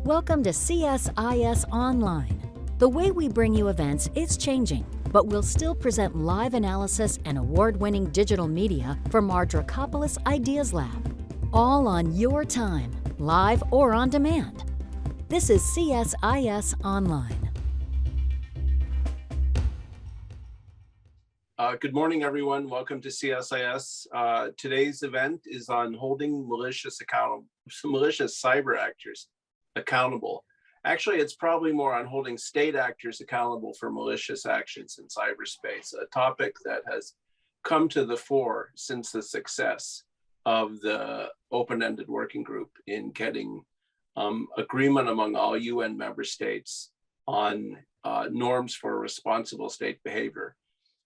Welcome to CSIS Online. The way we bring you events is changing, but we'll still present live analysis and award-winning digital media from our Dracopolis Ideas Lab. All on your time, live or on demand. This is CSIS Online. Good morning, everyone. Welcome to CSIS. Today's event is on holding malicious cyber actors accountable. Actually, it's probably more on holding state actors accountable for malicious actions in cyberspace, a topic that has come to the fore since the success of the open-ended working group in getting agreement among all UN member states on norms for responsible state behavior.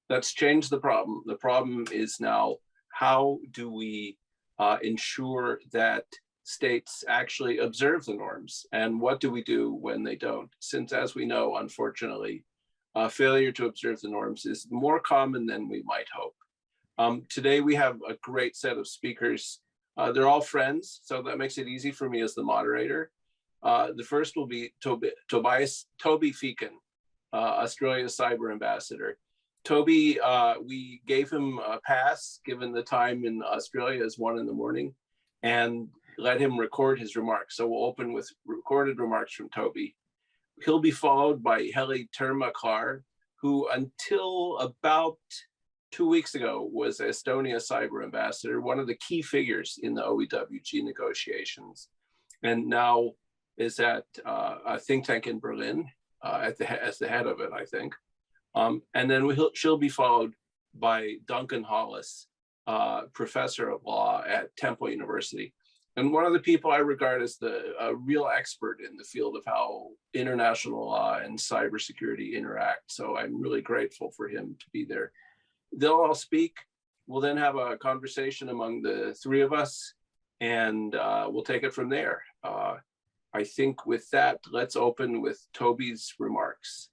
That's changed the problem. The problem is now, how do we ensure that states actually observe the norms, and what do we do when they don't? Since, as we know, unfortunately, failure to observe the norms is more common than we might hope. Today we have a great set of speakers. They're all friends, so that makes it easy for me as the moderator. The first will be Toby Feakin, Australia's cyber ambassador. Toby, we gave him a pass, given the time in Australia is 1 a.m, and let him record his remarks. So we'll open with recorded remarks from Toby. He'll be followed by Helene Tirmarker, who until about 2 weeks ago was Estonia cyber ambassador, one of the key figures in the OEWG negotiations, and now is at a think tank in Berlin as the head of it, I think. And then she'll be followed by Duncan Hollis, professor of law at Temple University. And one of the people I regard as a real expert in the field of how international law and cybersecurity interact. So I'm really grateful for him to be there. They'll all speak. We'll then have a conversation among the three of us, and we'll take it from there. I think with that, let's open with Toby's remarks.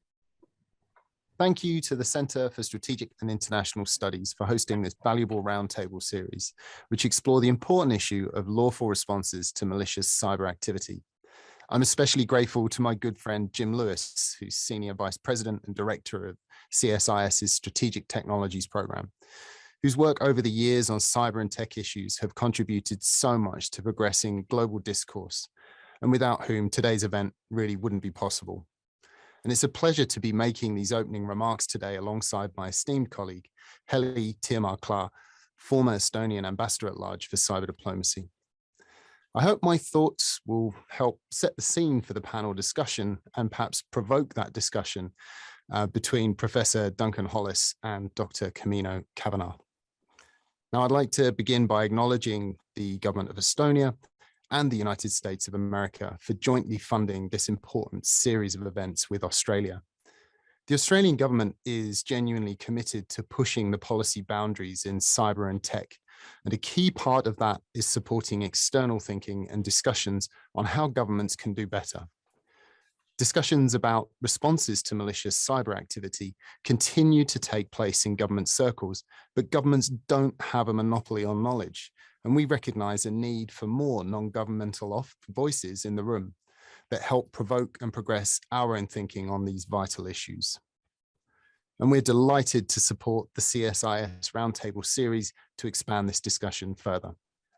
Thank you to the Center for Strategic and International Studies for hosting this valuable roundtable series, which explore the important issue of lawful responses to malicious cyber activity. I'm especially grateful to my good friend Jim Lewis, who's Senior Vice President and Director of CSIS's Strategic Technologies Program, whose work over the years on cyber and tech issues have contributed so much to progressing global discourse, and without whom today's event really wouldn't be possible. And it's a pleasure to be making these opening remarks today alongside my esteemed colleague, Helene Tirmarker, former Estonian Ambassador-at-large for cyber diplomacy. I hope my thoughts will help set the scene for the panel discussion and perhaps provoke that discussion between Professor Duncan Hollis and Dr. Camino Kavanagh. Now, I'd like to begin by acknowledging the government of Estonia and the United States of America for jointly funding this important series of events with Australia. The Australian government is genuinely committed to pushing the policy boundaries in cyber and tech, and a key part of that is supporting external thinking and discussions on how governments can do better. Discussions about responses to malicious cyber activity continue to take place in government circles, but governments don't have a monopoly on knowledge. And we recognize a need for more non-governmental voices in the room that help provoke and progress our own thinking on these vital issues. And we're delighted to support the CSIS Roundtable series to expand this discussion further.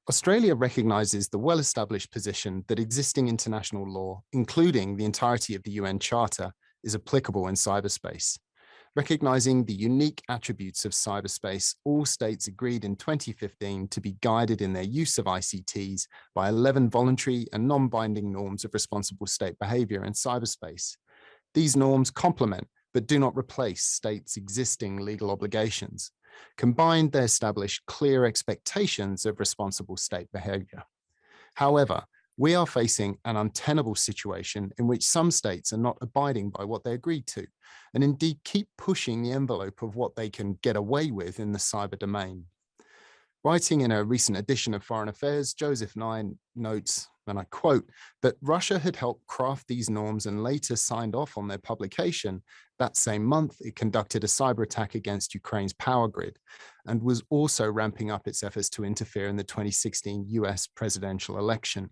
Australia recognizes the well-established position that existing international law, including the entirety of the UN Charter, is applicable in cyberspace. Recognizing the unique attributes of cyberspace, all states agreed in 2015 to be guided in their use of ICTs by 11 voluntary and non-binding norms of responsible state behavior in cyberspace. These norms complement, but do not replace, states' existing legal obligations. Combined, they establish clear expectations of responsible state behavior. However, we are facing an untenable situation in which some states are not abiding by what they agreed to, and indeed keep pushing the envelope of what they can get away with in the cyber domain. Writing in a recent edition of Foreign Affairs, Joseph Nye notes, and I quote, that Russia had helped craft these norms and later signed off on their publication. That same month, it conducted a cyber attack against Ukraine's power grid and was also ramping up its efforts to interfere in the 2016 US presidential election.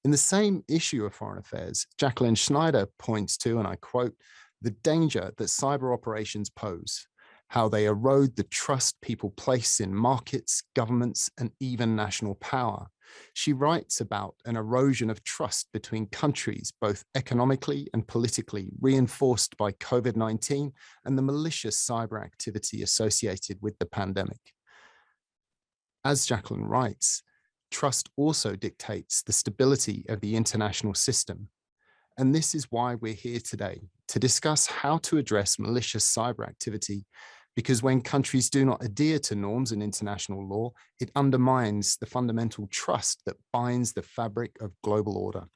In the same issue of Foreign Affairs, Jacqueline Schneider points to, and I quote, the danger that cyber operations pose, how they erode the trust people place in markets, governments, and even national power. She writes about an erosion of trust between countries, both economically and politically, reinforced by COVID-19 and the malicious cyber activity associated with the pandemic. As Jacqueline writes, trust also dictates the stability of the international system. And this is why we're here today, to discuss how to address malicious cyber activity, because when countries do not adhere to norms and international law, it undermines the fundamental trust that binds the fabric of global order.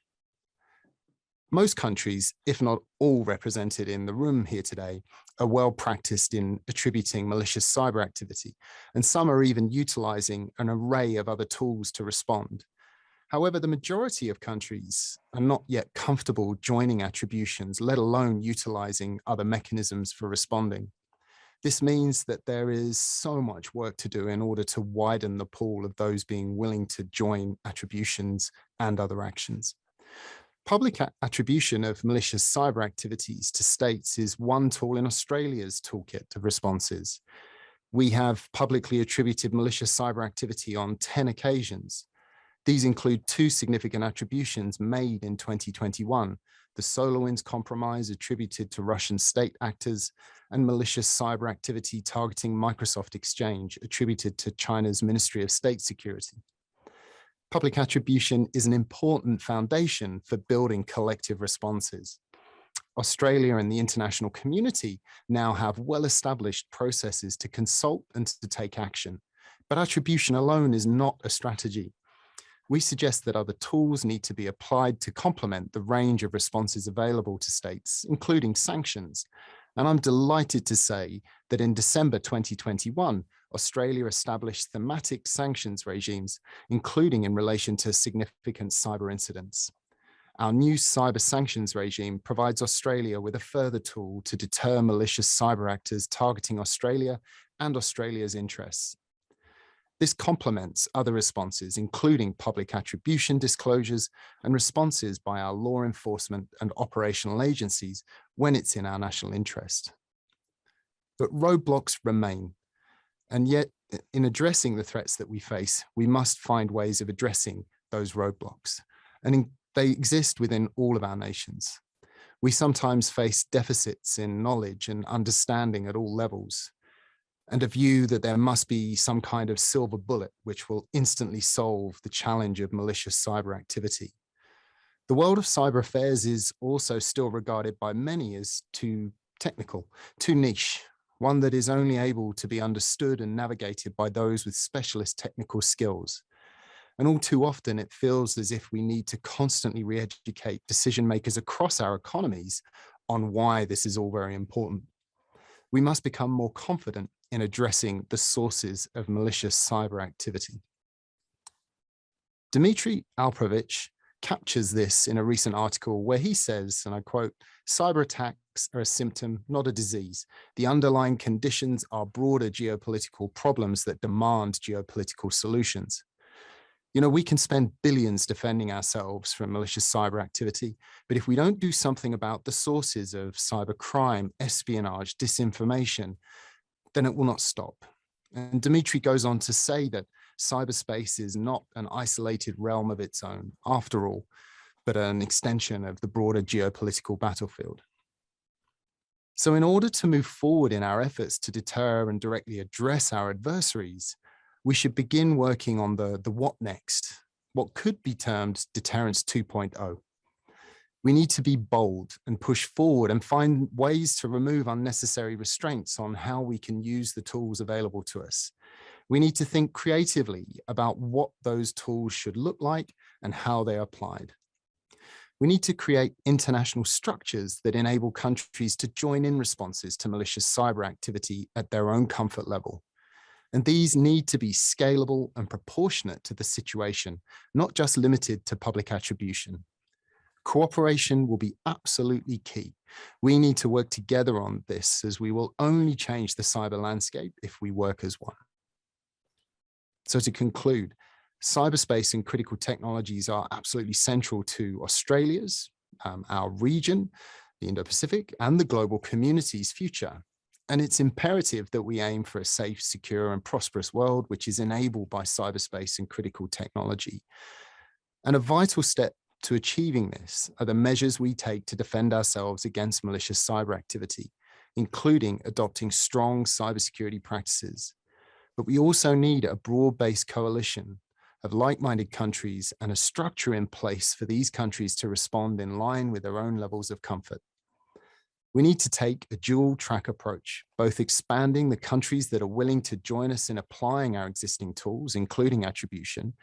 Most countries, if not all represented in the room here today, are well practiced in attributing malicious cyber activity, and some are even utilizing an array of other tools to respond. However, the majority of countries are not yet comfortable joining attributions, let alone utilizing other mechanisms for responding. This means that there is so much work to do in order to widen the pool of those being willing to join attributions and other actions. Public attribution of malicious cyber activities to states is one tool in Australia's toolkit of responses. We have publicly attributed malicious cyber activity on 10 occasions. These include 2 significant attributions made in 2021, the SolarWinds compromise attributed to Russian state actors, and malicious cyber activity targeting Microsoft Exchange attributed to China's Ministry of State Security. Public attribution is an important foundation for building collective responses. Australia and the international community now have well-established processes to consult and to take action, but attribution alone is not a strategy. We suggest that other tools need to be applied to complement the range of responses available to states, including sanctions. And I'm delighted to say that in December 2021, Australia established thematic sanctions regimes, including in relation to significant cyber incidents. Our new cyber sanctions regime provides Australia with a further tool to deter malicious cyber actors targeting Australia and Australia's interests. This complements other responses, including public attribution disclosures and responses by our law enforcement and operational agencies when it's in our national interest. But roadblocks remain. And yet, in addressing the threats that we face, we must find ways of addressing those roadblocks. And they exist within all of our nations. We sometimes face deficits in knowledge and understanding at all levels, and a view that there must be some kind of silver bullet which will instantly solve the challenge of malicious cyber activity. The world of cyber affairs is also still regarded by many as too technical, too niche, one that is only able to be understood and navigated by those with specialist technical skills. And all too often, it feels as if we need to constantly re-educate decision makers across our economies on why this is all very important. We must become more confident in addressing the sources of malicious cyber activity. Dmitry Alperovich captures this in a recent article where he says, and I quote, "Cyber attacks are a symptom, not a disease. The underlying conditions are broader geopolitical problems that demand geopolitical solutions." You know, we can spend billions defending ourselves from malicious cyber activity, but if we don't do something about the sources of cyber crime, espionage, disinformation, then it will not stop. And Dmitry goes on to say that cyberspace is not an isolated realm of its own, after all, but an extension of the broader geopolitical battlefield. So in order to move forward in our efforts to deter and directly address our adversaries, we should begin working on the what next, what could be termed deterrence 2.0. We need to be bold and push forward and find ways to remove unnecessary restraints on how we can use the tools available to us. We need to think creatively about what those tools should look like and how they are applied. We need to create international structures that enable countries to join in responses to malicious cyber activity at their own comfort level. And these need to be scalable and proportionate to the situation, not just limited to public attribution. Cooperation will be absolutely key. We need to work together on this, as we will only change the cyber landscape if we work as one. So to conclude, Cyberspace and critical technologies are absolutely central to Australia's, our region, the Indo-Pacific, and the global community's future. And it's imperative that we aim for a safe, secure, and prosperous world, which is enabled by cyberspace and critical technology. And a vital step to achieving this are the measures we take to defend ourselves against malicious cyber activity, including adopting strong cybersecurity practices. But we also need a broad-based coalition of like-minded countries and a structure in place for these countries to respond in line with their own levels of comfort. We need to take a dual track approach, both expanding the countries that are willing to join us in applying our existing tools, including attribution,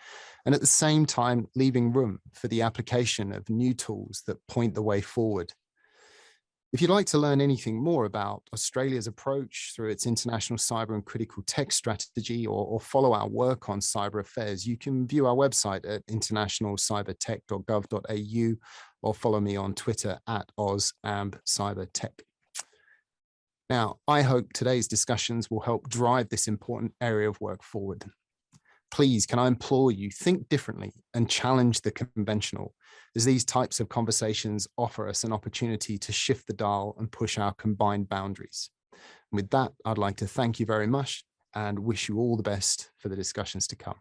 and at the same time, leaving room for the application of new tools that point the way forward. If you'd like to learn anything more about Australia's approach through its international cyber and critical tech strategy, or follow our work on cyber affairs, you can view our website at internationalcybertech.gov.au or follow me on Twitter at AusAmbCyberTech. Now, I hope today's discussions will help drive this important area of work forward. Please, can I implore you, think differently and challenge the conventional, as these types of conversations offer us an opportunity to shift the dial and push our combined boundaries. With that, I'd like to thank you very much and wish you all the best for the discussions to come.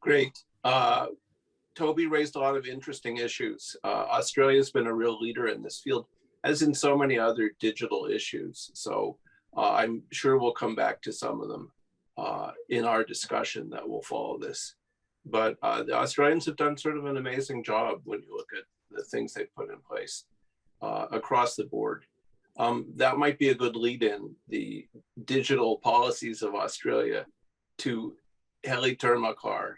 Great. Toby raised a lot of interesting issues. Australia's been a real leader in this field, as in so many other digital issues. So I'm sure we'll come back to some of them in our discussion that will follow this. But the Australians have done sort of an amazing job when you look at the things they've put in place across the board. That might be a good lead-in, the digital policies of Australia, to Helene Tirmarker,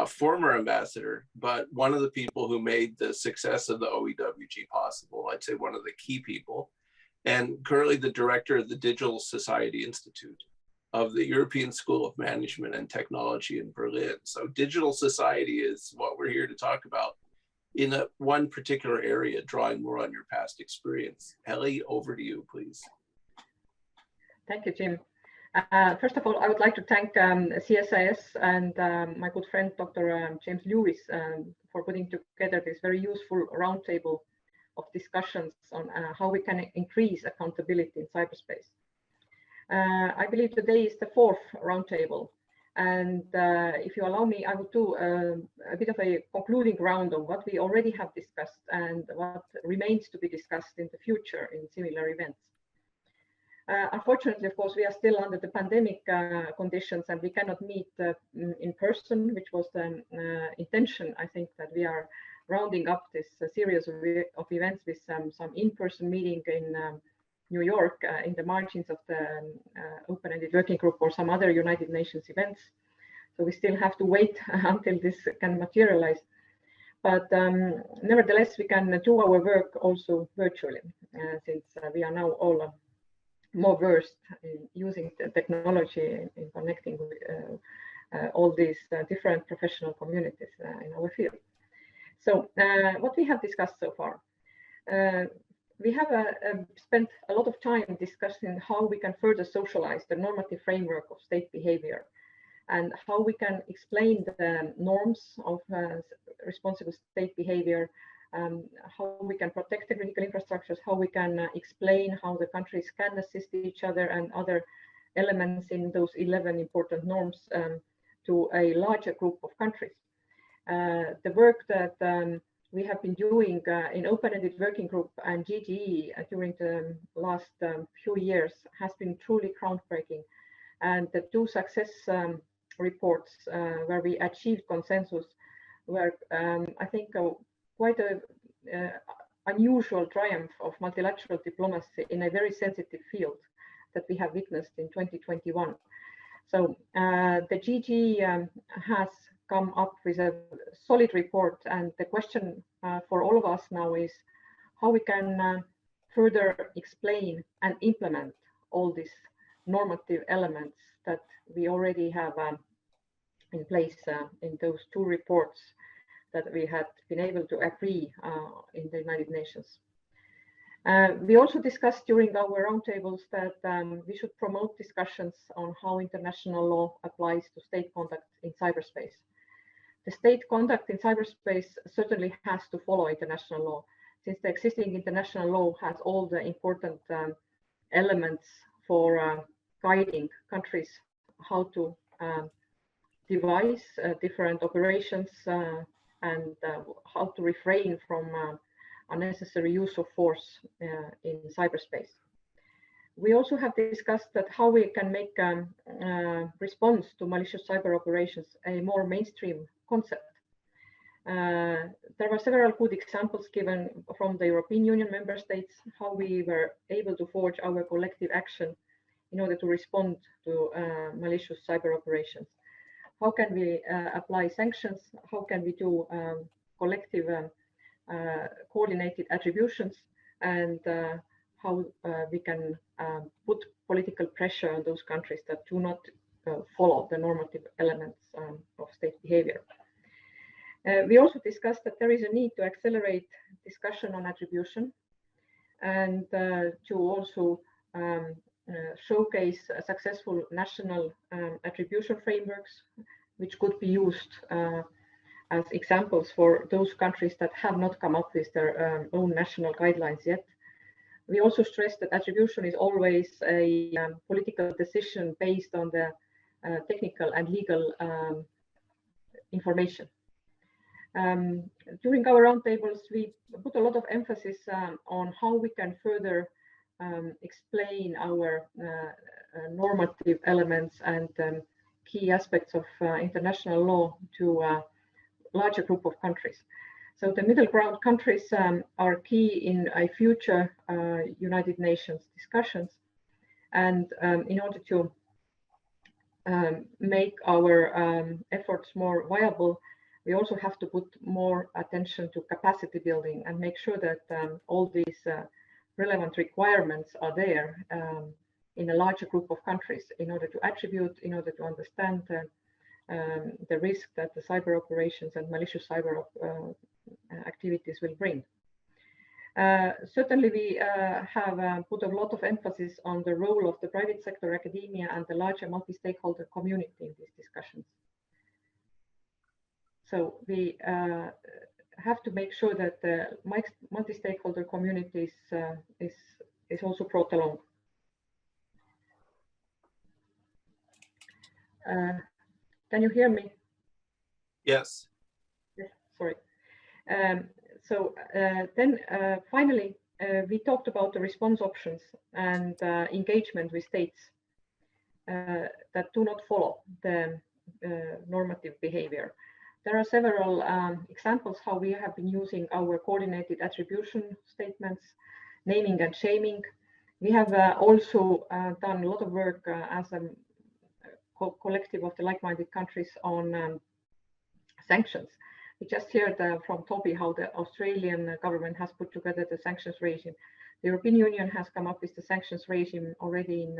former ambassador, but one of the people who made the success of the OEWG possible. I'd say one of the key people, and currently the director of the Digital Society Institute of the European School of Management and Technology in Berlin. So digital society is what we're here to talk about in one particular area, drawing more on your past experience. Heli, over to you, please. Thank you, Jim. First of all, I would like to thank CSIS and my good friend, Dr. James Lewis, for putting together this very useful roundtable of discussions on how we can increase accountability in cyberspace. I believe today is the fourth roundtable. And if you allow me, I will do a bit of a concluding round of what we already have discussed and what remains to be discussed in the future in similar events. Unfortunately, of course, we are still under the pandemic conditions and we cannot meet in person, which was the intention. I think that we are rounding up this series of events with some in-person meeting in New York in the margins of the open-ended working group or some other United Nations events. So we still have to wait until this can materialize. But nevertheless, we can do our work also virtually since we are now all more versed in using the technology in connecting all these different professional communities in our field. So what we have discussed so far, we have spent a lot of time discussing how we can further socialize the normative framework of state behavior and how we can explain the norms of responsible state behavior, how we can protect the critical infrastructures, how we can explain how the countries can assist each other and other elements in those 11 important norms to a larger group of countries. The work that we have been doing in open-ended working group and GGE during the last few years has been truly groundbreaking. And the two success reports where we achieved consensus were, I think, quite an unusual triumph of multilateral diplomacy in a very sensitive field that we have witnessed in 2021. So the GG has come up with a solid report, and the question for all of us now is how we can further explain and implement all these normative elements that we already have in place in those two reports that we had been able to agree in the United Nations. We also discussed during our roundtables that we should promote discussions on how international law applies to state conduct in cyberspace. The state conduct in cyberspace certainly has to follow international law, since the existing international law has all the important elements for guiding countries how to devise different operations and how to refrain from unnecessary use of force in cyberspace. We also have discussed that how we can make response to malicious cyber operations a more mainstream concept. There were several good examples given from the European Union member states, how we were able to forge our collective action in order to respond to malicious cyber operations. How can we apply sanctions? How can we do collective coordinated attributions, and how we can put political pressure on those countries that do not follow the normative elements of state behavior. We also discussed that there is a need to accelerate discussion on attribution and to also showcase successful national attribution frameworks, which could be used as examples for those countries that have not come up with their own national guidelines yet. We also stressed that attribution is always a political decision based on the technical and legal information. During our roundtables, we put a lot of emphasis on how we can further explain our normative elements and key aspects of international law to a larger group of countries. So the middle ground countries are key in a future United Nations discussions. And in order to make our efforts more viable, we also have to put more attention to capacity building and make sure that all these relevant requirements are there in a larger group of countries in order to attribute, in order to understand the risk that the cyber operations and malicious cyber activities will bring. Certainly, we have put a lot of emphasis on the role of the private sector, academia, and the larger multi-stakeholder community in these discussions. So we have to make sure that the multi-stakeholder community is also brought along. Can you hear me? Yes. Yes, sorry. Then finally, we talked about the response options and engagement with states that do not follow the normative behavior. There are several examples how we have been using our coordinated attribution statements, naming and shaming. We have also done a lot of work as a collective of the like-minded countries on sanctions. We just heard from Toby how the Australian government has put together the sanctions regime. The European Union has come up with the sanctions regime already in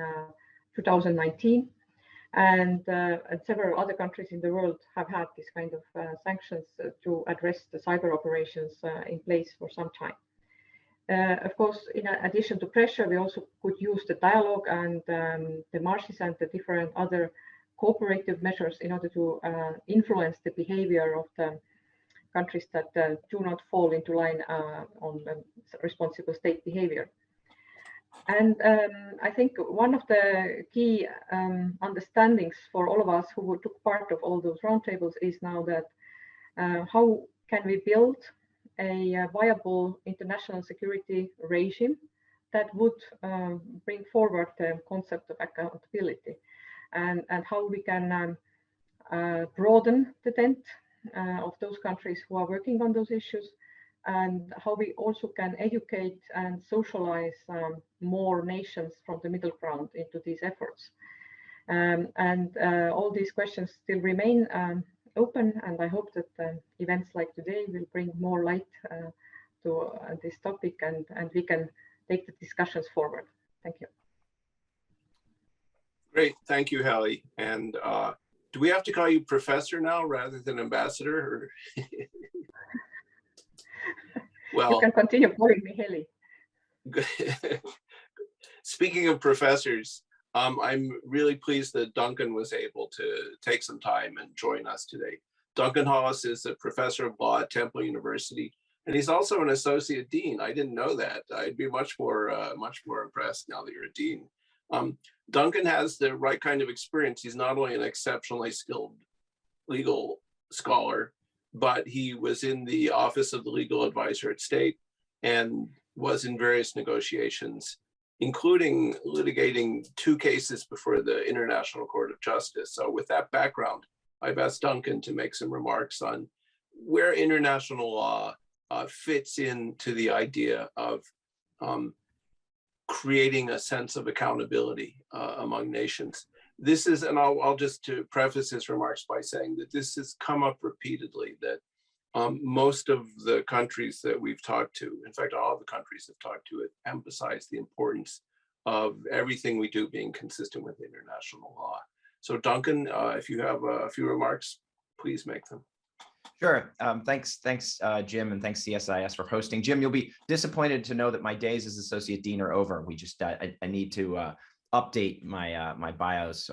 2019. And several other countries in the world have had this kind of sanctions to address the cyber operations in place for some time. Of course, in addition to pressure, we also could use the dialogue and the marches and the different other cooperative measures in order to influence the behavior of the countries that do not fall into line on responsible state behavior. And I think one of the key understandings for all of us who took part of all those roundtables is now that how can we build a viable international security regime that would bring forward the concept of accountability, and how we can broaden the tent of those countries who are working on those issues, and how we also can educate and socialize more nations from the middle ground into these efforts. All these questions still remain open, and I hope that events like today will bring more light to this topic, and we can take the discussions forward. Thank you. Great, thank you, Heli. And Do we have to call you professor now rather than ambassador? Or well, you can continue calling me Heli. Speaking of professors, I'm really pleased that Duncan was able to take some time and join us today. Duncan Hollis is a professor of law at Temple University, and he's also an associate dean. I didn't know that. I'd be much more impressed now that you're a dean. Duncan has the right kind of experience. He's not only an exceptionally skilled legal scholar, but he was in the Office of the Legal Advisor at State and was in various negotiations, including litigating 2 cases before the International Court of Justice. So with that background, I've asked Duncan to make some remarks on where international law fits into the idea of creating a sense of accountability among nations. This is, and I'll just to preface his remarks by saying that this has come up repeatedly, that most of the countries that we've talked to, in fact, all the countries have talked to it, emphasize the importance of everything we do being consistent with international law. So Duncan, if you have a few remarks, please make them. Sure. Thanks, Jim, and thanks CSIS for hosting. Jim, you'll be disappointed to know that my days as associate dean are over. We just I need to update my my bios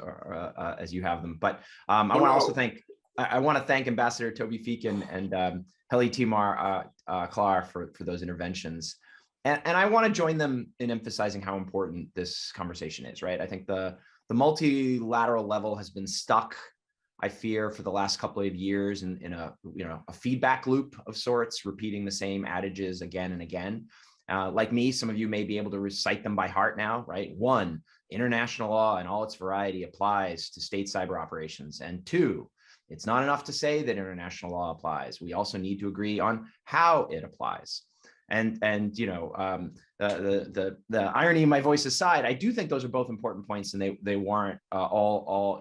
as you have them. But I want to also thank Ambassador Toby Feakin and Helene Tirmarker for those interventions. And I want to join them in emphasizing how important this conversation is. Right. I think the multilateral level has been stuck, I fear, for the last couple of years in a feedback loop of sorts, repeating the same adages again and again. Like me, some of you may be able to recite them by heart now, right? 1, international law in all its variety applies to state cyber operations. And 2, it's not enough to say that international law applies. We also need to agree on how it applies. And the irony in my voice aside, I do think those are both important points, and they warrant all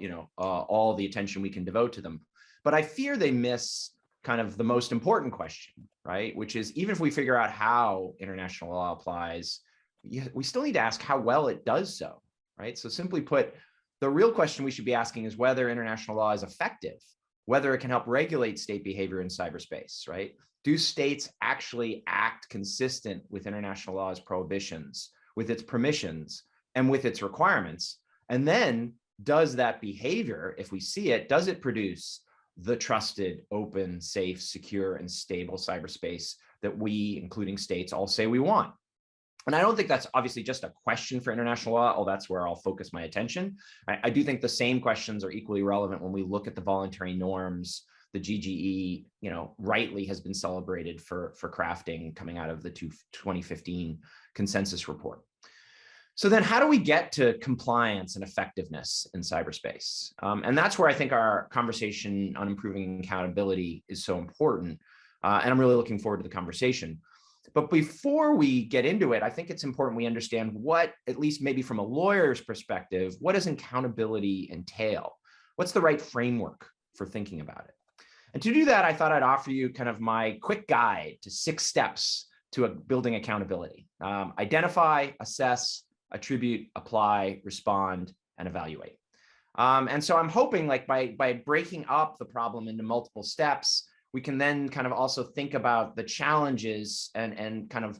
the attention we can devote to them. But I fear they miss kind of the most important question, right? Which is, even if we figure out how international law applies, we still need to ask how well it does so, right? So simply put, the real question we should be asking is whether international law is effective, whether it can help regulate state behavior in cyberspace, right? Do states actually act consistent with international law's prohibitions, with its permissions, and with its requirements? And then does that behavior, if we see it, does it produce the trusted, open, safe, secure, and stable cyberspace that we, including states, all say we want? And I don't think that's obviously just a question for international law, although that's where I'll focus my attention. I do think the same questions are equally relevant when we look at the voluntary norms the GGE, rightly has been celebrated for crafting coming out of the 2015 consensus report. So then how do we get to compliance and effectiveness in cyberspace? And that's where I think our conversation on improving accountability is so important. And I'm really looking forward to the conversation. But before we get into it, I think it's important we understand what, at least maybe from a lawyer's perspective, what does accountability entail? What's the right framework for thinking about it? And to do that, I thought I'd offer you kind of my quick guide to 6 steps to building accountability. Identify, assess, attribute, apply, respond, and evaluate. And so I'm hoping, like, by breaking up the problem into multiple steps, we can then kind of also think about the challenges and kind of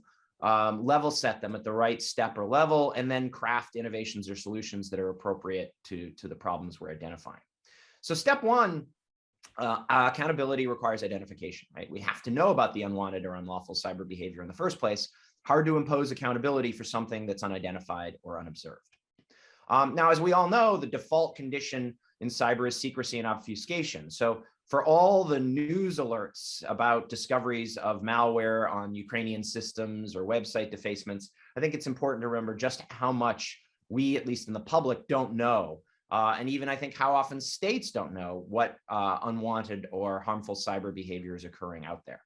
level set them at the right step or level, and then craft innovations or solutions that are appropriate to the problems we're identifying. So step 1, accountability requires identification, right? We have to know about the unwanted or unlawful cyber behavior in the first place. Hard to impose accountability for something that's unidentified or unobserved. Now, as we all know, the default condition in cyber is secrecy and obfuscation. So for all the news alerts about discoveries of malware on Ukrainian systems or website defacements, I think it's important to remember just how much we, at least in the public, don't know. And even I think how often states don't know what unwanted or harmful cyber behavior is occurring out there.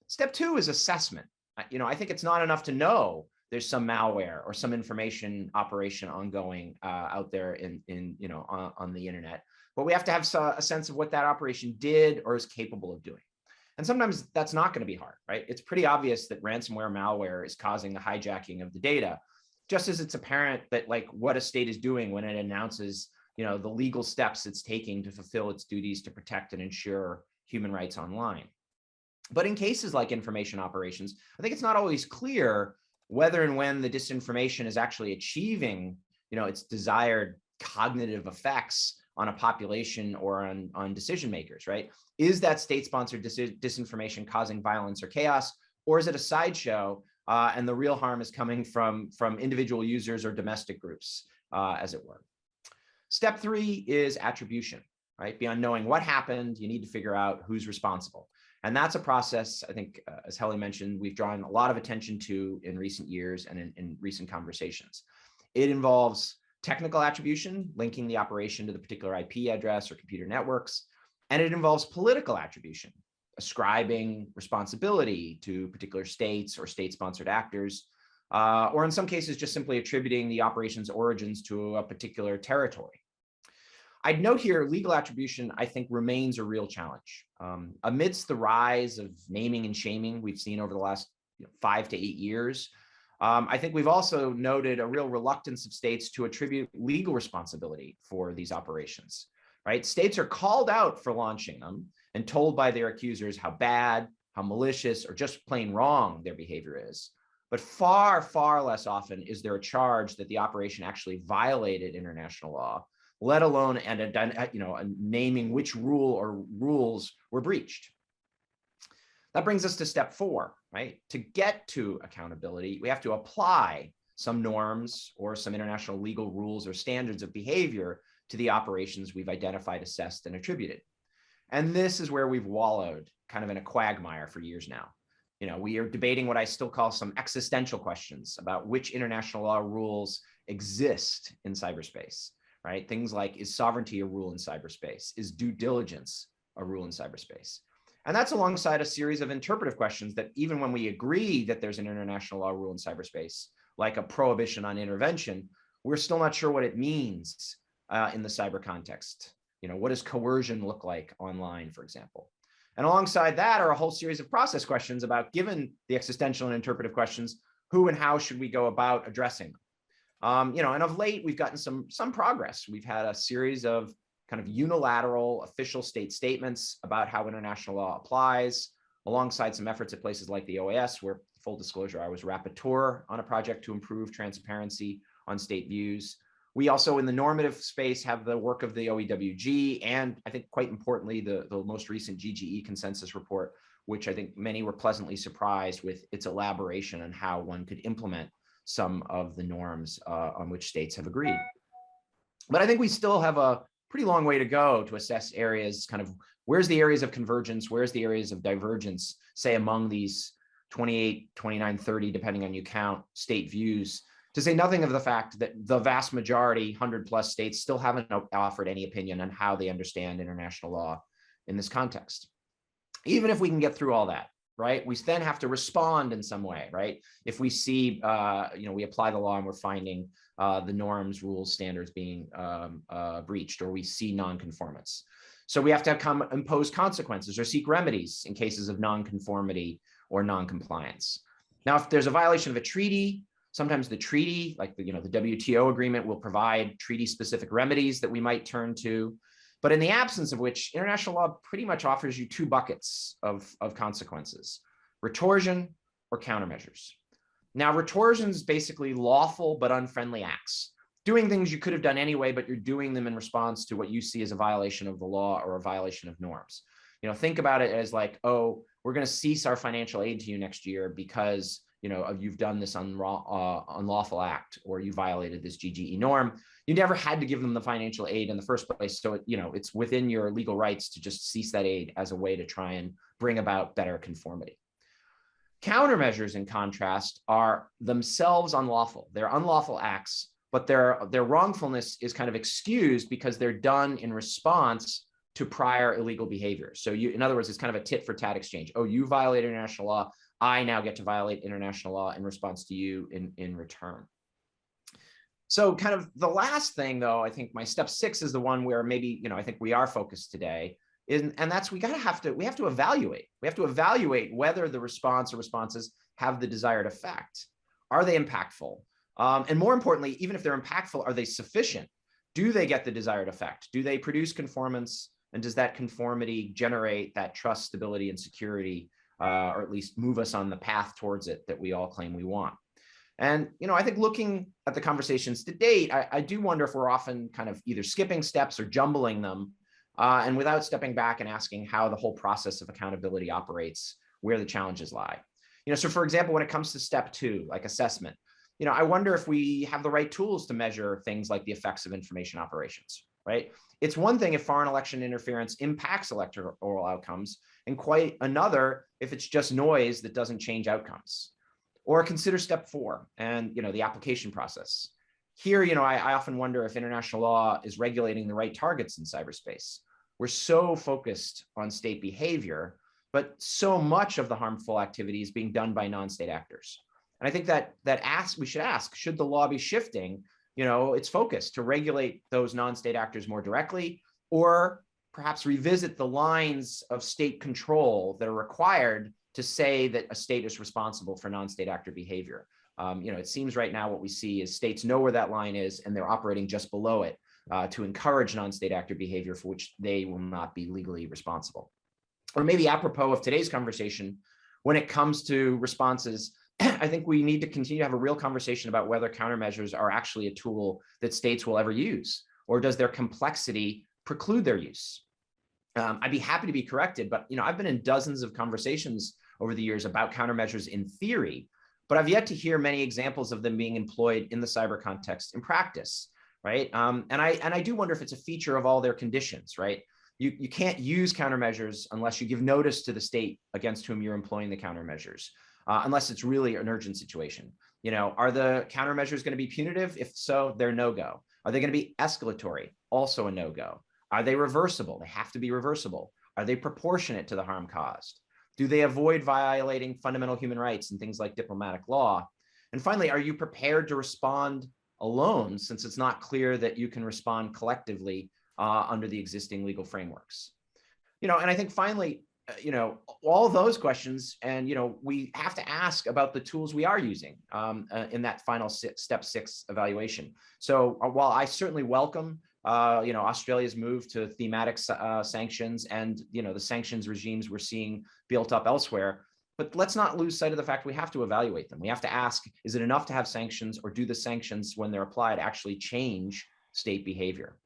Step 2 is assessment. I think it's not enough to know there's some malware or some information operation ongoing out there on the internet, but we have to have a sense of what that operation did or is capable of doing. And sometimes that's not going to be hard, right? It's pretty obvious that ransomware malware is causing the hijacking of the data, just as it's apparent that, like, what a state is doing when it announces the legal steps it's taking to fulfill its duties to protect and ensure human rights online. But in cases like information operations, I think it's not always clear whether and when the disinformation is actually achieving, its desired cognitive effects on a population or on decision makers, right? Is that state-sponsored disinformation causing violence or chaos, or is it a sideshow and the real harm is coming from individual users or domestic groups, as it were? Step 3 is attribution, right? Beyond knowing what happened, you need to figure out who's responsible. And that's a process, I think, as Heli mentioned, we've drawn a lot of attention to in recent years and in recent conversations. It involves technical attribution, linking the operation to the particular IP address or computer networks, and it involves political attribution, ascribing responsibility to particular states or state-sponsored actors, or in some cases, just simply attributing the operation's origins to a particular territory. I'd note here, legal attribution, I think, remains a real challenge. Amidst the rise of naming and shaming we've seen over the last 5 to 8 years, I think we've also noted a real reluctance of states to attribute legal responsibility for these operations, right? States are called out for launching them and told by their accusers how bad, how malicious, or just plain wrong their behavior is. But far, far less often is there a charge that the operation actually violated international law, let alone naming which rule or rules were breached. That brings us to step 4, right? To get to accountability, we have to apply some norms or some international legal rules or standards of behavior to the operations we've identified, assessed, and attributed. And this is where we've wallowed kind of in a quagmire for years now. We are debating what I still call some existential questions about which international law rules exist in cyberspace, right? Things like, is sovereignty a rule in cyberspace? Is due diligence a rule in cyberspace? And that's alongside a series of interpretive questions that even when we agree that there's an international law rule in cyberspace, like a prohibition on intervention, we're still not sure what it means in the cyber context. What does coercion look like online, for example? And alongside that are a whole series of process questions about, given the existential and interpretive questions, who and how should we go about addressing them? And of late, we've gotten some progress. We've had a series of kind of unilateral official state statements about how international law applies, alongside some efforts at places like the OAS, where, full disclosure, I was rapporteur on a project to improve transparency on state views. We also, in the normative space, have the work of the OEWG, and I think quite importantly, the most recent GGE consensus report, which I think many were pleasantly surprised with its elaboration on how one could implement some of the norms on which states have agreed. But I think we still have a pretty long way to go to assess areas, kind of where's the areas of convergence, where's the areas of divergence, say among these 28, 29, 30, depending on you count, state views, to say nothing of the fact that the vast majority, 100+ states, still haven't offered any opinion on how they understand international law in this context. Even if we can get through all that, right, we then have to respond in some way, right? If we see, we apply the law and we're finding the norms, rules, standards being breached, or we see nonconformance. So we have to impose consequences or seek remedies in cases of nonconformity or noncompliance. Now, if there's a violation of a treaty, sometimes the treaty, like the WTO agreement, will provide treaty-specific remedies that we might turn to. But in the absence of which, international law pretty much offers you 2 buckets of consequences: retorsion or countermeasures. Now, retorsion is basically lawful but unfriendly acts, doing things you could have done anyway, but you're doing them in response to what you see as a violation of the law or a violation of norms. Think about it as like, oh, we're going to cease our financial aid to you next year because you've done this unlawful act, or you violated this GGE norm. You never had to give them the financial aid in the first place. So, it's within your legal rights to just cease that aid as a way to try and bring about better conformity. Countermeasures, in contrast, are themselves unlawful. They're unlawful acts, but their wrongfulness is kind of excused because they're done in response to prior illegal behavior. So in other words, it's kind of a tit for tat exchange. Oh, you violated international law. I now get to violate international law in response to you in return. So kind of the last thing, though, I think my step 6 is the one where maybe, I think we are focused today, and that's we have to evaluate. We have to evaluate whether the response or responses have the desired effect. Are they impactful? And more importantly, even if they're impactful, are they sufficient do they get the desired effect? Do they produce conformance? And does that conformity generate that trust, stability, and security, or at least move us on the path towards it that we all claim we want? And, I think looking at the conversations to date, I do wonder if we're often kind of either skipping steps or jumbling them, and without stepping back and asking how the whole process of accountability operates, where the challenges lie. So for example, when it comes to step 2, like assessment, I wonder if we have the right tools to measure things like the effects of information operations, right? It's one thing if foreign election interference impacts electoral outcomes, and quite another if it's just noise that doesn't change outcomes. Or consider step 4 and, the application process. Here, I often wonder if international law is regulating the right targets in cyberspace. We're so focused on state behavior, but so much of the harmful activity is being done by non-state actors. And I think we should ask, should the law be shifting, its focus to regulate those non-state actors more directly, or perhaps revisit the lines of state control that are required to say that a state is responsible for non-state actor behavior. It seems right now what we see is states know where that line is and they're operating just below it to encourage non-state actor behavior for which they will not be legally responsible. Or maybe apropos of today's conversation, when it comes to responses, I think we need to continue to have a real conversation about whether countermeasures are actually a tool that states will ever use, or does their complexity preclude their use? I'd be happy to be corrected, but I've been in dozens of conversations over the years about countermeasures in theory, but I've yet to hear many examples of them being employed in the cyber context in practice, right? And I do wonder if it's a feature of all their conditions, right? You can't use countermeasures unless you give notice to the state against whom you're employing the countermeasures, unless it's really an urgent situation. Are the countermeasures going to be punitive? If so, they're no-go. Are they going to be escalatory? Also a no-go. Are they reversible? They have to be reversible. Are they proportionate to the harm caused? Do they avoid violating fundamental human rights and things like diplomatic law? And finally, are you prepared to respond alone, since it's not clear that you can respond collectively under the existing legal frameworks? And I think finally, all those questions, and we have to ask about the tools we are using in that final step 6 evaluation. So while I certainly welcome Australia's move to thematic sanctions and the sanctions regimes we're seeing built up elsewhere, but let's not lose sight of the fact we have to evaluate them. We have to ask, is it enough to have sanctions, or do the sanctions, when they're applied, actually change state behavior?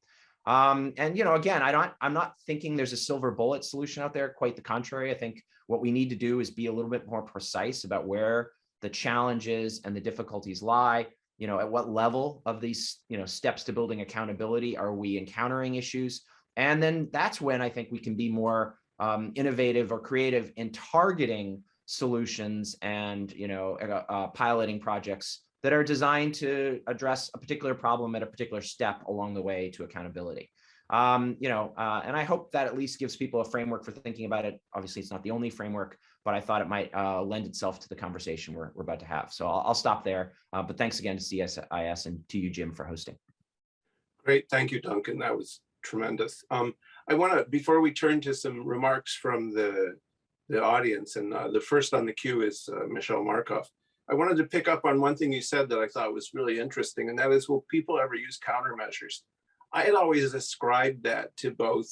And again, I'm not thinking there's a silver bullet solution out there. Quite the contrary. I think what we need to do is be a little bit more precise about where the challenges and the difficulties lie. At what level of these, steps to building accountability are we encountering issues? And then that's when I think we can be more innovative or creative in targeting solutions and, piloting projects that are designed to address a particular problem at a particular step along the way to accountability. And I hope that at least gives people a framework for thinking about it. Obviously, it's not the only framework, but I thought it might lend itself to the conversation we're about to have. So I'll stop there. But thanks again to CSIS and to you, Jim, for hosting. Great. Thank you, Duncan. That was tremendous. I want to, before we turn to some remarks from the audience, and the first on the queue is Michelle Markov. I wanted to pick up on one thing you said that I thought was really interesting, and that is, will people ever use countermeasures? I had always ascribed that to both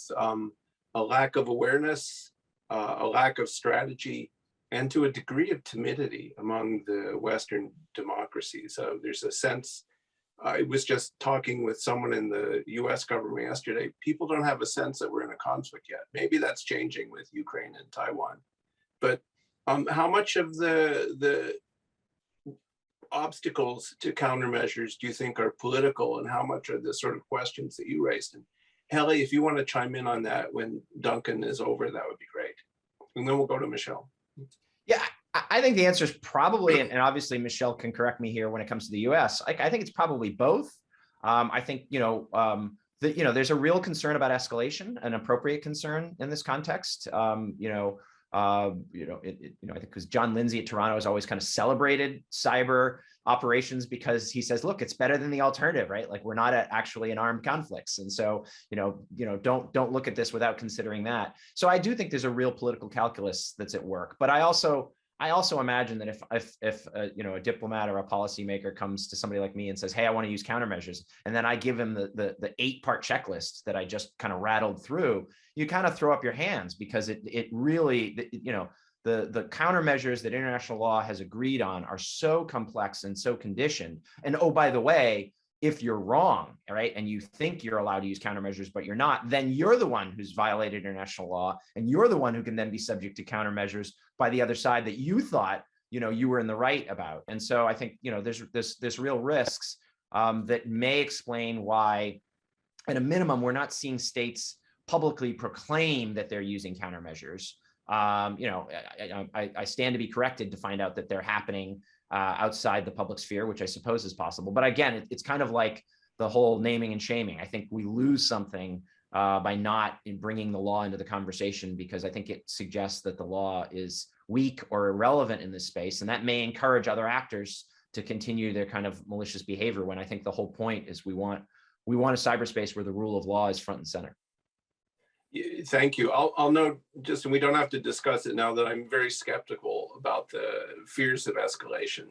a lack of awareness, a lack of strategy, and to a degree of timidity among the Western democracies. There's a sense, I was just talking with someone in the US government yesterday, people don't have a sense that we're in a conflict yet. Maybe that's changing with Ukraine and Taiwan. But how much of the obstacles to countermeasures do you think are political, and how much are the sort of questions that you raised? And Heli, if you want to chime in on that when Duncan is over, that would be great. And then we'll go to Michelle. Yeah, I think the answer is probably, and obviously Michelle can correct me here when it comes to the US, I think it's probably both. I think, there's a real concern about escalation, an appropriate concern in this context. I think because John Lindsay at Toronto has always kind of celebrated cyber operations because he says, look, it's better than the alternative, right? Like, we're not actually in armed conflicts. And so, don't look at this without considering that. So I do think there's a real political calculus that's at work. But I also I also imagine that if you know, a diplomat or a policymaker comes to somebody like me and says, hey, I want to use countermeasures, and then I give him the 8-part checklist that I just kind of rattled through, you kind of throw up your hands, because it really, you know, the countermeasures that international law has agreed on are so complex and so conditioned. And oh, by the way, if you're wrong, right, and you think you're allowed to use countermeasures, but you're not, then you're the one who's violated international law, and you're the one who can then be subject to countermeasures by the other side that you thought, you know, you were in the right about. And so I think, you know, there's real risks that may explain why, at a minimum, we're not seeing states publicly proclaim that they're using countermeasures. You know, I stand to be corrected to find out that they're happening outside the public sphere, which I suppose is possible. But again, it's kind of like the whole naming and shaming. I think we lose something by not bringing the law into the conversation, because I think it suggests that the law is weak or irrelevant in this space, and that may encourage other actors to continue their kind of malicious behavior, when I think the whole point is we want a cyberspace where the rule of law is front and center. Thank you. I'll note, just, and we don't have to discuss it now, that I'm very skeptical about the fears of escalation,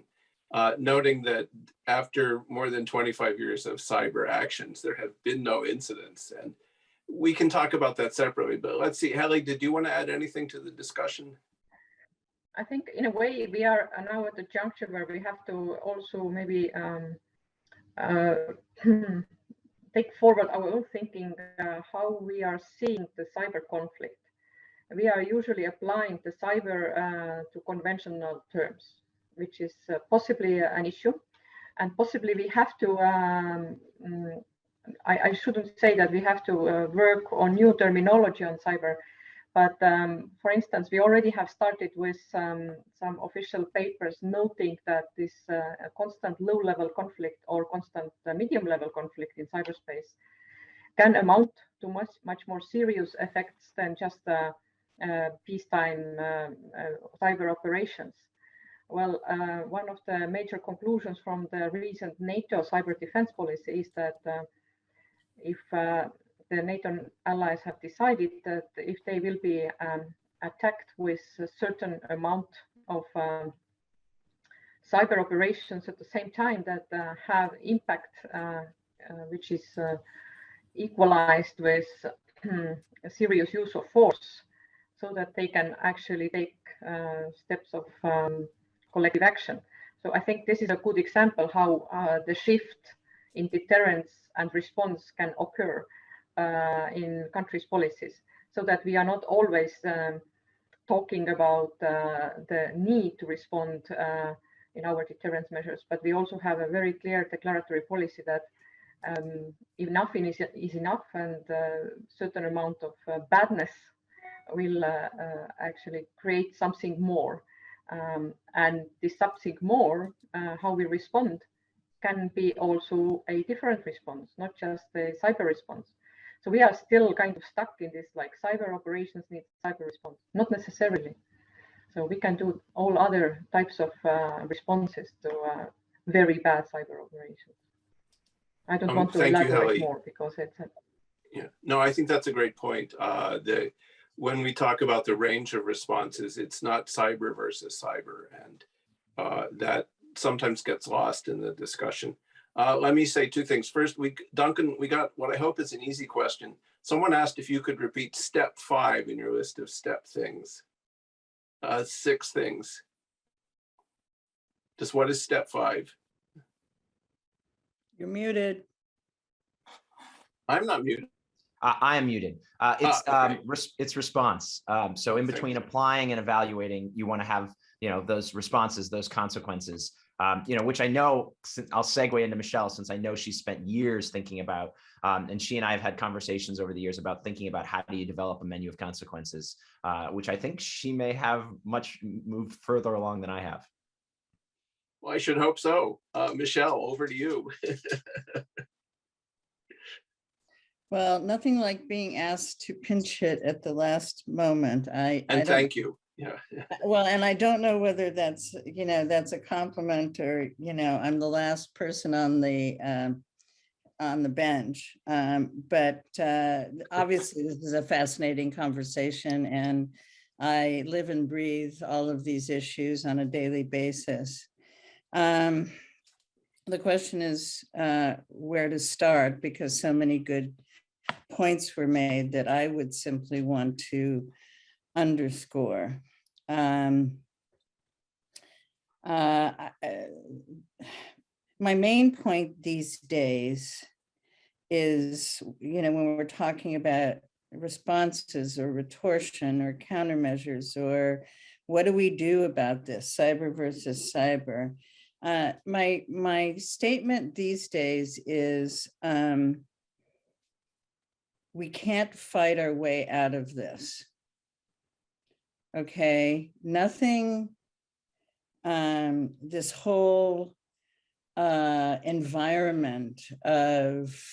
noting that after more than 25 years of cyber actions, there have been no incidents. And we can talk about that separately, but let's see. Heli, did you want to add anything to the discussion? I think in a way we are now at the juncture where we have to also maybe take forward our own thinking, how we are seeing the cyber conflict. We are usually applying the cyber to conventional terms, which is possibly an issue. And possibly we have to, I shouldn't say that we have to work on new terminology on cyber, but for instance, we already have started with some official papers noting that this constant low-level conflict or constant medium-level conflict in cyberspace can amount to much more serious effects than just peacetime cyber operations. Well, one of the major conclusions from the recent NATO cyber defense policy is that if the NATO allies have decided that if they will be attacked with a certain amount of cyber operations at the same time that have impact which is equalized with a serious use of force, so that they can actually take steps of collective action. So I think this is a good example how the shift in deterrence and response can occur in countries' policies, so that we are not always talking about the need to respond in our deterrence measures, but we also have a very clear declaratory policy that enough is enough, and a certain amount of badness will actually create something more. And this something more, how we respond, can be also a different response, not just the cyber response. So we are still kind of stuck in this, like, cyber operations need cyber response, not necessarily. So we can do all other types of responses to very bad cyber operations. I don't want to elaborate more because it's yeah, no, I think that's a great point. When we talk about the range of responses, it's not cyber versus cyber, and that sometimes gets lost in the discussion. Let me say two things. First, Duncan, we got what I hope is an easy question. Someone asked if you could repeat step 5 in your list of step things. 6 things. Just what is step 5? You're muted. I'm not muted. I am muted. It's okay. It's response. So in between applying and evaluating, you want to have, you know, those responses, those consequences, you know, which I know, I'll segue into Michelle, since I know she spent years thinking about, and she and I have had conversations over the years about thinking about how do you develop a menu of consequences, which I think she may have much moved further along than I have. Well, I should hope so. Michelle, over to you. Well, nothing like being asked to pinch hit at the last moment. Thank you. Yeah. Well, and I don't know whether that's, you know, that's a compliment or, you know, I'm the last person on the bench. But obviously this is a fascinating conversation, and I live and breathe all of these issues on a daily basis. The question is where to start, because so many good points were made that I would simply want to underscore. My main point these days is, when we're talking about responses or retortion or countermeasures, or what do we do about this, cyber versus cyber? My statement these days is we can't fight our way out of this. Okay, nothing, this whole environment of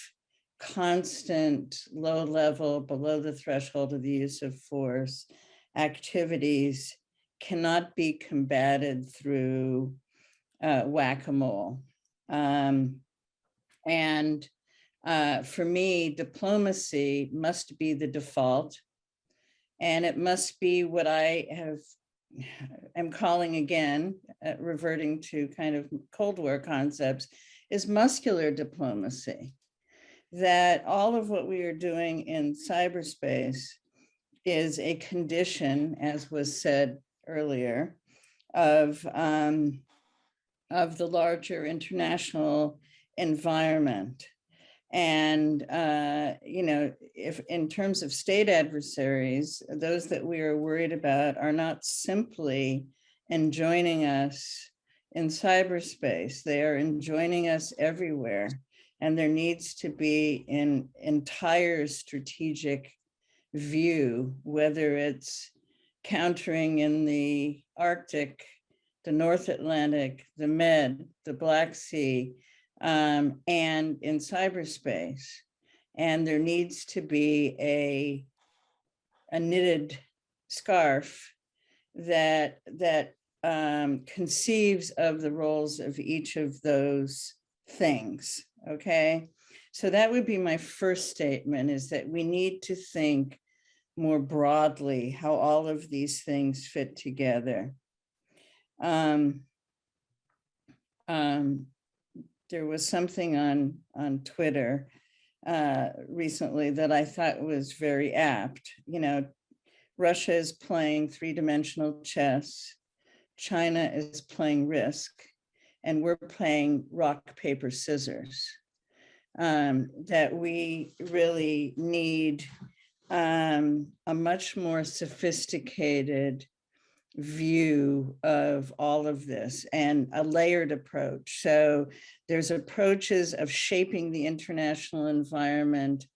constant low level, below the threshold of the use of force activities cannot be combated through whack-a-mole. For me, diplomacy must be the default, and it must be what I'm calling again, reverting to kind of Cold War concepts, is muscular diplomacy. That all of what we are doing in cyberspace is a condition, as was said earlier, of the larger international environment. And, if in terms of state adversaries, those that we are worried about are not simply enjoining us in cyberspace, they are enjoining us everywhere. And there needs to be an entire strategic view, whether it's countering in the Arctic, the North Atlantic, the Med, the Black Sea, and in cyberspace. And there needs to be a knitted scarf that conceives of the roles of each of those things. Okay, so that would be my first statement, is that we need to think more broadly how all of these things fit together. There was something on Twitter recently that I thought was very apt. Russia is playing three-dimensional chess, China is playing Risk, and we're playing rock, paper, scissors. That we really need a much more sophisticated view of all of this and a layered approach. So there's approaches of shaping the international environment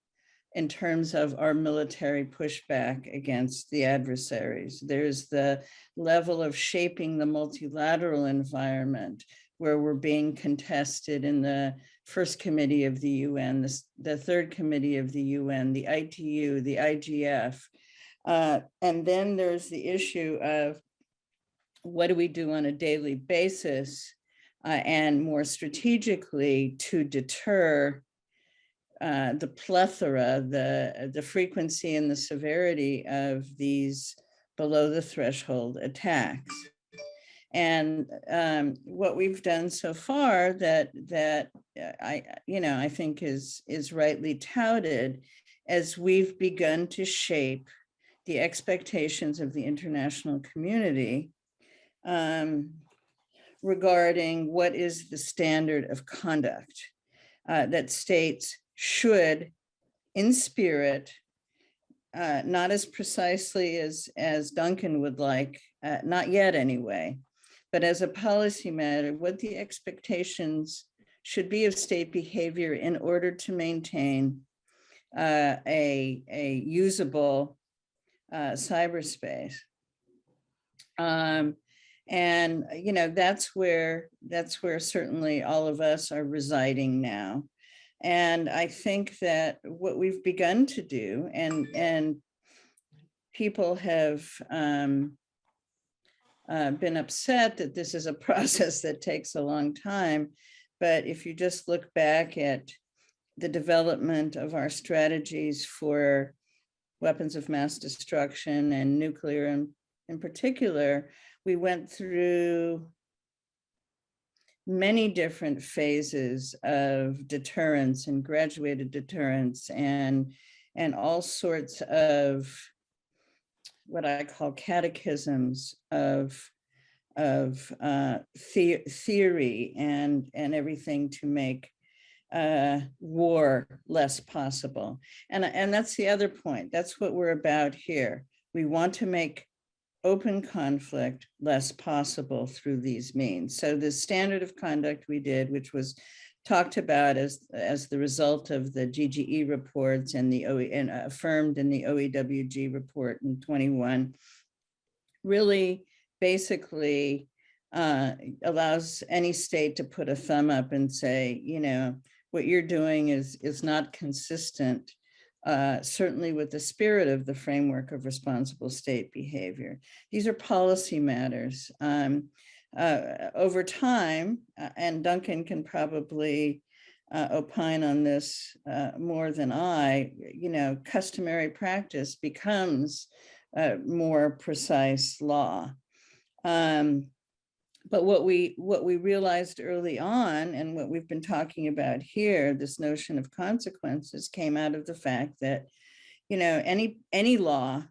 in terms of our military pushback against the adversaries. There's the level of shaping the multilateral environment, where we're being contested in the First Committee of the UN, the Third Committee of the UN, the ITU, the IGF. And then there's the issue of what do we do on a daily basis and more strategically to deter the plethora, the frequency and the severity of these below the threshold attacks. And what we've done so far that I think is rightly touted, as we've begun to shape the expectations of the international community regarding what is the standard of conduct that states should, in spirit, not as precisely as Duncan would like, not yet anyway, but as a policy matter, what the expectations should be of state behavior in order to maintain a usable cyberspace. And that's where certainly all of us are residing now. And I think that what we've begun to do, and people have been upset that this is a process that takes a long time. But if you just look back at the development of our strategies for weapons of mass destruction and nuclear in particular, we went through many different phases of deterrence and graduated deterrence and all sorts of what I call catechisms of theory and everything to make war less possible. And that's the other point. That's what we're about here. We want to make open conflict less possible through these means. So the standard of conduct we did, which was talked about as the result of the GGE reports and and affirmed in the OEWG report in 21, really basically allows any state to put a thumb up and say, you know, what you're doing is not consistent, certainly with the spirit of the framework of responsible state behavior. These are policy matters. Over time, and Duncan can probably opine on this more than I, you know, customary practice becomes more precise law. But what we realized early on, and what we've been talking about here, this notion of consequences, came out of the fact that, you know, any law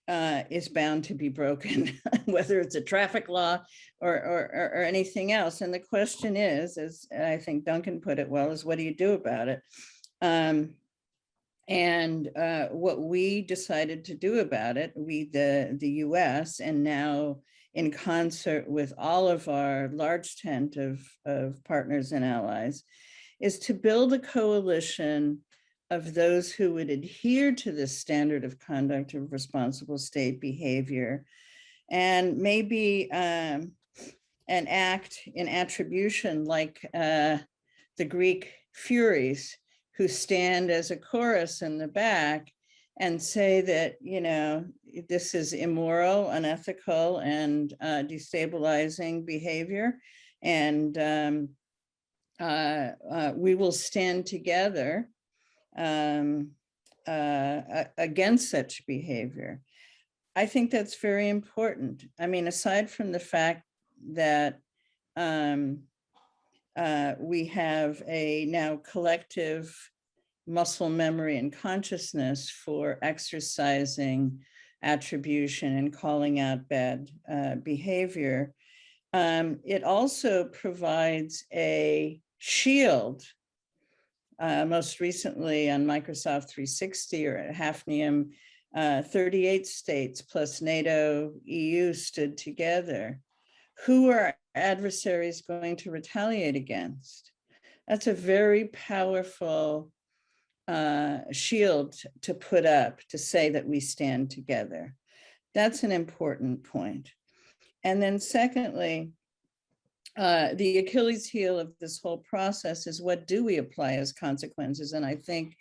is bound to be broken, whether it's a traffic law or anything else. And the question is, as I think Duncan put it well, is what do you do about it? And what we decided to do about it, the US, and now in concert with all of our large tent of partners and allies, is to build a coalition of those who would adhere to this standard of conduct of responsible state behavior, and maybe an act in attribution like the Greek Furies, who stand as a chorus in the back and say that, you know, this is immoral, unethical, and destabilizing behavior. And we will stand together against such behavior. I think that's very important. I mean, aside from the fact that we have a now collective muscle memory and consciousness for exercising attribution and calling out bad behavior, it also provides a shield. Most recently on Microsoft 360 or at Hafnium, 38 states plus NATO, EU stood together. Who are adversaries going to retaliate against? That's a very powerful shield to put up to say that we stand together. That's an important point. And then secondly, the Achilles heel of this whole process is, what do we apply as consequences? And I think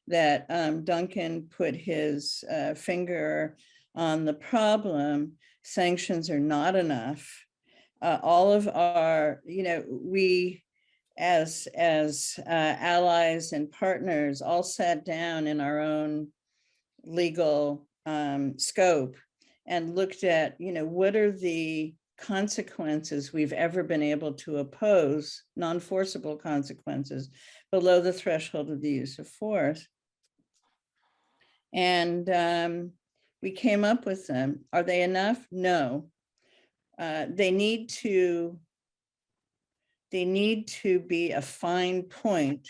that Duncan put his finger on the problem. Sanctions are not enough. All of our, you know, we as allies and partners all sat down in our own legal scope and looked at, you know, what are the consequences we've ever been able to oppose, non-forcible consequences, below the threshold of the use of force. And we came up with them. Are they enough? No. They need to be a fine point,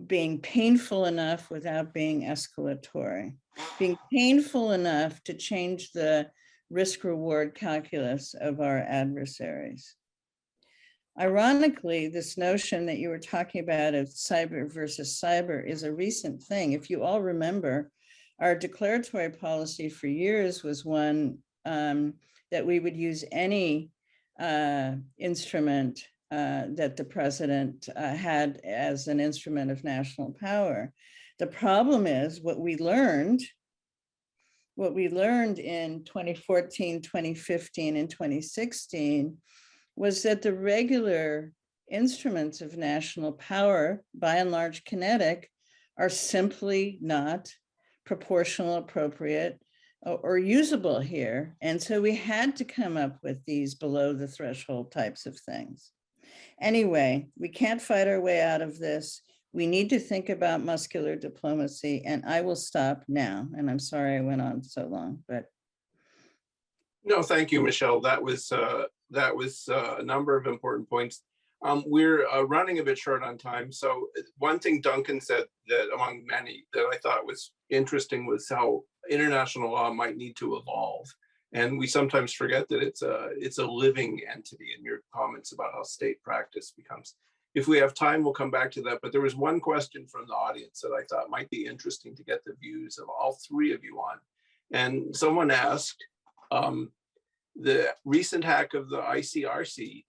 being painful enough without being escalatory, being painful enough to change the risk-reward calculus of our adversaries. Ironically, this notion that you were talking about of cyber versus cyber is a recent thing. If you all remember, our declaratory policy for years was one that we would use any instrument that the president had as an instrument of national power. The problem is what we learned in 2014, 2015, and 2016 was that the regular instruments of national power, by and large kinetic, are simply not proportional, appropriate, or usable here. And so we had to come up with these below the threshold types of things. Anyway, we can't fight our way out of this. We need to think about muscular diplomacy, and I will stop now. And I'm sorry I went on so long, but. No, thank you, Michelle. That was a number of important points. We're running a bit short on time. So one thing Duncan said that among many that I thought was interesting was how international law might need to evolve. And we sometimes forget that it's a living entity in your comments about how state practice becomes. If we have time, we'll come back to that. But there was one question from the audience that I thought might be interesting to get the views of all three of you on. And someone asked, the recent hack of the ICRC,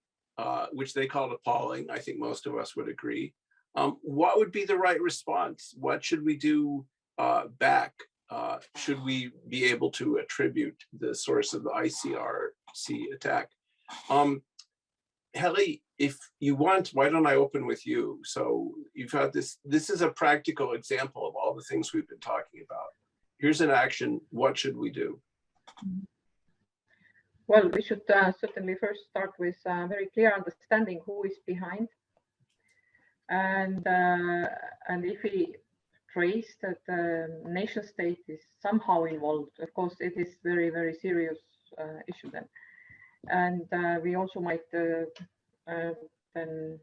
which they called appalling, I think most of us would agree. What would be the right response? What should we do back? Should we be able to attribute the source of the ICRC attack? Heli, if you want, why don't I open with you? So you've had this is a practical example of all the things we've been talking about. Here's an action, what should we do? Well, we should certainly first start with very clear understanding who is behind. And if we trace that the nation state is somehow involved, of course, it is very, very serious issue then. And we also might then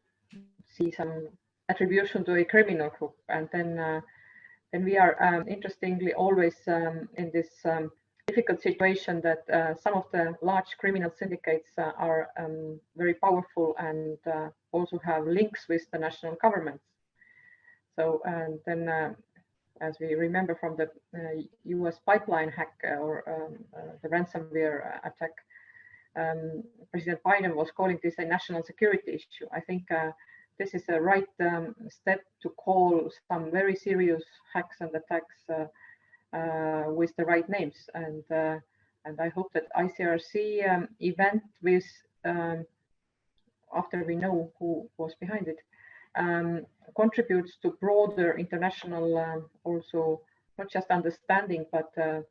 see some attribution to a criminal group. And then we are interestingly always in this difficult situation that some of the large criminal syndicates are very powerful and also have links with the national governments. So, and then as we remember from the US pipeline hack or the ransomware attack, President Biden was calling this a national security issue. I think this is a right step to call some very serious hacks and attacks with the right names, and I hope that ICRC event with after we know who was behind it contributes to broader international also not just understanding but the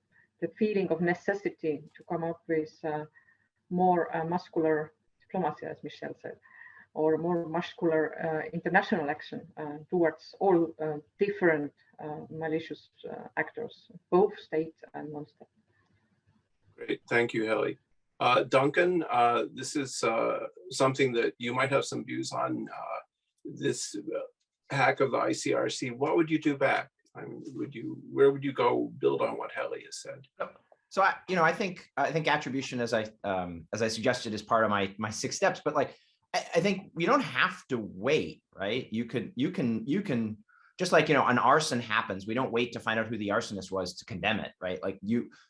feeling of necessity to come up with more muscular diplomacy, as Michelle said, or more muscular international action towards all different malicious actors, both state and non-state. Great, thank you, Heli. Duncan, this is something that you might have some views on, this hack of the ICRC. What would you do back? I mean, where would you go build on what Heli has said? So I think attribution, as I suggested, is part of my 6 steps. But like, I think we don't have to wait, right? You can just like, an arson happens. We don't wait to find out who the arsonist was to condemn it, right? Like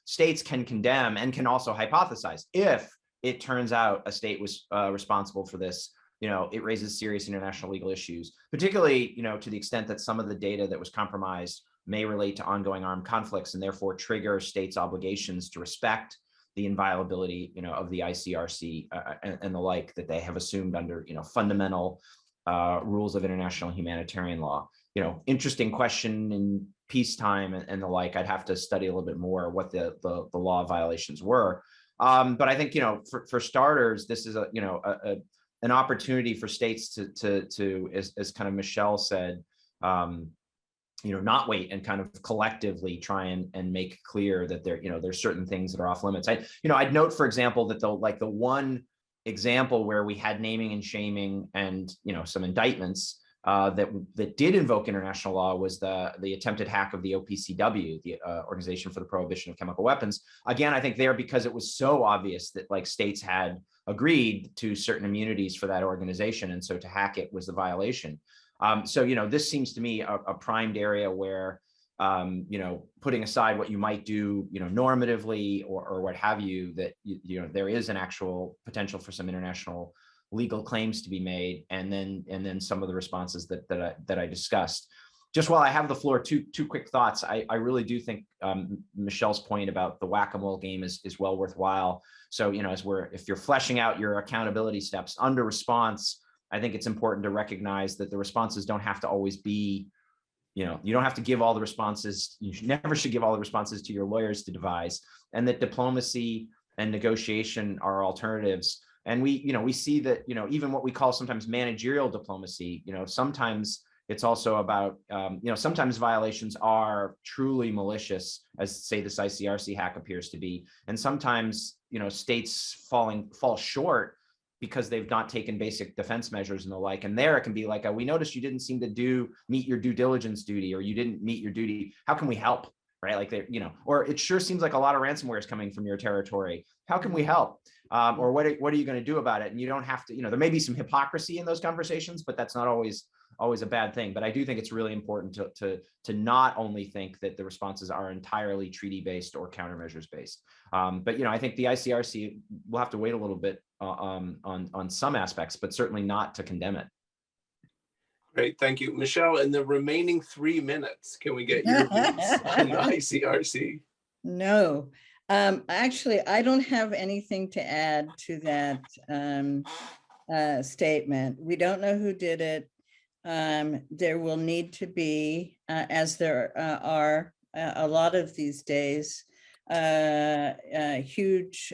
states can condemn and can also hypothesize if it turns out a state was responsible for this. It raises serious international legal issues, particularly, to the extent that some of the data that was compromised may relate to ongoing armed conflicts and therefore trigger states' obligations to respect the inviolability, of the ICRC and the like that they have assumed under, fundamental rules of international humanitarian law. Interesting question in peacetime and the like. I'd have to study a little bit more what the law violations were. But I think, for starters, this is an opportunity for states to as kind of Michelle said, not wait and kind of collectively try and make clear that there's certain things that are off limits. I'd note, for example, that the one example where we had naming and shaming and some indictments that did invoke international law was the attempted hack of the OPCW, the Organization for the Prohibition of Chemical Weapons. Again, I think there, because it was so obvious that like states had agreed to certain immunities for that organization, and so to hack it was the violation. So this seems to me a primed area where putting aside what you might do normatively or what have you, that there is an actual potential for some international legal claims to be made, and then some of the responses that I discussed. Just while I have the floor, two quick thoughts. I really do think Michelle's point about the whack-a-mole game is well worthwhile. So if you're fleshing out your accountability steps under response, I think it's important to recognize that the responses don't have to always be you don't have to give all the responses. You never should give all the responses to your lawyers to devise, and that diplomacy and negotiation are alternatives. And we see that, even what we call sometimes managerial diplomacy, sometimes it's also about, sometimes violations are truly malicious, as say this ICRC hack appears to be. And sometimes, states fall short because they've not taken basic defense measures and the like. And there it can be like, we noticed you didn't seem to meet your due diligence duty, or you didn't meet your duty. How can we help? Right? Like or it sure seems like a lot of ransomware is coming from your territory. How can we help? Or what are you going to do about it? And you don't have to, there may be some hypocrisy in those conversations, but that's not always a bad thing. But I do think it's really important to not only think that the responses are entirely treaty-based or countermeasures based. But I think the ICRC will have to wait a little bit on some aspects, but certainly not to condemn it. Great, thank you. Michelle, in the remaining 3 minutes, can we get your views on the ICRC? No, actually, I don't have anything to add to that statement. We don't know who did it. There will need to be, as there are a lot of these days, huge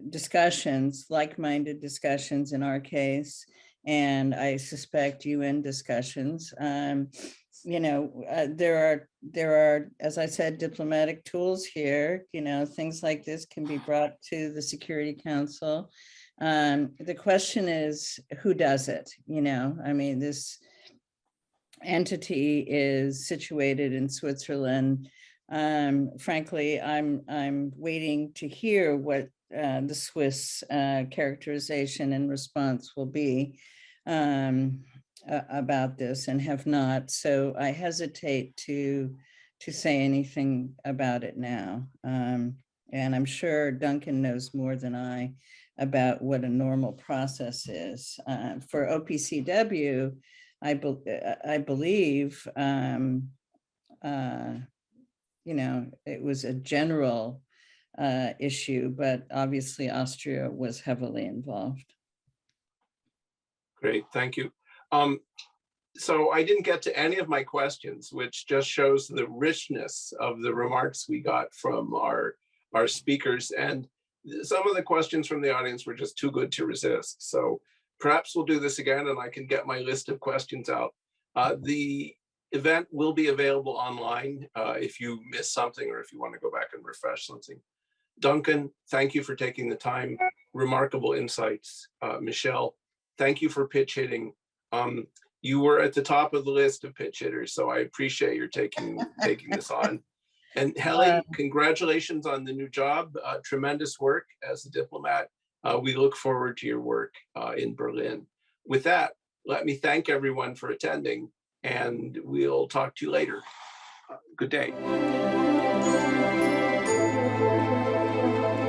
discussions, like-minded discussions in our case, and I suspect UN discussions. There are, as I said, diplomatic tools here. Things like this can be brought to the Security Council. The question is, who does it? This entity is situated in Switzerland. Frankly, I'm waiting to hear what the Swiss characterization and response will be about this, and have not. So I hesitate to say anything about it now. And I'm sure Duncan knows more than I about what a normal process is. For OPCW, I believe, it was a general issue, but obviously Austria was heavily involved. Great, thank you. So I didn't get to any of my questions, which just shows the richness of the remarks we got from our speakers. And some of the questions from the audience were just too good to resist. So perhaps we'll do this again and I can get my list of questions out. The event will be available online if you miss something or if you want to go back and refresh something. Duncan, thank you for taking the time. Remarkable insights. Michelle, thank you for pitch hitting. You were at the top of the list of pitch hitters, so I appreciate your taking this on. And Heli, congratulations on the new job. Tremendous work as a diplomat. We look forward to your work in Berlin. With that, let me thank everyone for attending, and we'll talk to you later. Good day.